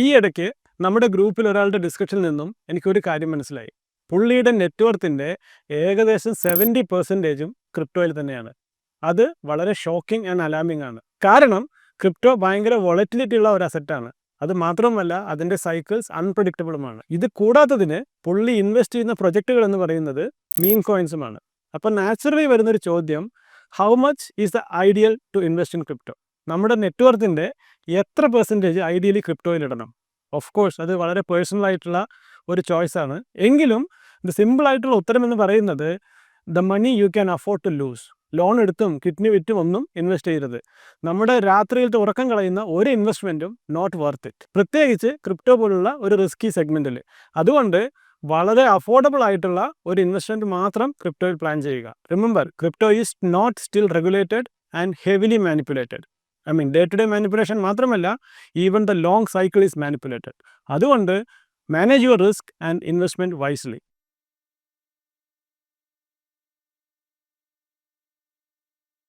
ഈ ഇടയ്ക്ക് നമ്മുടെ ഗ്രൂപ്പിൽ ഒരാളുടെ ഡിസ്കഷനിൽ നിന്നും എനിക്കൊരു കാര്യം മനസ്സിലായി. പുള്ളിയുടെ നെറ്റ്വർത്തിൻ്റെ ഏകദേശം 70% ക്രിപ്റ്റോയിൽ തന്നെയാണ്. അത് വളരെ ഷോക്കിംഗ് ആൻഡ് അലാമിംഗ് ആണ്. കാരണം ക്രിപ്റ്റോ ഭയങ്കര വോളറ്റിലിറ്റി ഉള്ള ഒരു അസറ്റാണ്. അത് മാത്രമല്ല അതിൻ്റെ സൈക്കിൾസ് അൺപ്രഡിക്റ്റബിളുമാണ്. ഇത് കൂടാത്തതിന് പുള്ളി ഇൻവെസ്റ്റ് ചെയ്യുന്ന പ്രൊജക്റ്റുകൾ എന്ന് പറയുന്നത് മീം കോയിൻസുമാണ്. അപ്പോൾ നാച്ചുറലി വരുന്നൊരു ചോദ്യം, how much is the ideal to invest in crypto? നമ്മുടെ നെറ്റ്വർത്തിൻ്റെ എത്ര പെർസെൻറ്റേജ് ഐഡിയലി ക്രിപ്റ്റോയിൽ ഇടണം? ഓഫ് കോഴ്സ് അത് വളരെ പേഴ്സണൽ ആയിട്ടുള്ള ഒരു ചോയ്സാണ്. എങ്കിലും ഇത് സിമ്പിളായിട്ടുള്ള ഉത്തരം എന്ന് പറയുന്നത് the money you can afford to lose. Loan എടുത്തും കിഡ്നി വിറ്റും ഒന്നും ഇൻവെസ്റ്റ് ചെയ്യരുത്. നമ്മുടെ രാത്രിയിലത്തെ ഉറക്കം കളയുന്ന ഒരു ഇൻവെസ്റ്റ്മെൻറ്റും നോട്ട് വർത്ത് ഇറ്റ്, പ്രത്യേകിച്ച് ക്രിപ്റ്റോ പോലുള്ള ഒരു റിസ്കി സെഗ്മെൻറ്റിൽ. അതുകൊണ്ട് വളരെ അഫോർഡബിൾ ആയിട്ടുള്ള ഒരു ഇൻവെസ്റ്റ്മെൻറ്റ് മാത്രം ക്രിപ്റ്റോയിൽ പ്ലാൻ ചെയ്യുക. Remember, crypto is not still regulated and heavily manipulated. Day to day manipulation മാത്രമല്ല, even the long cycle is manipulated. അതുകൊണ്ട് manage your risk and investment wisely.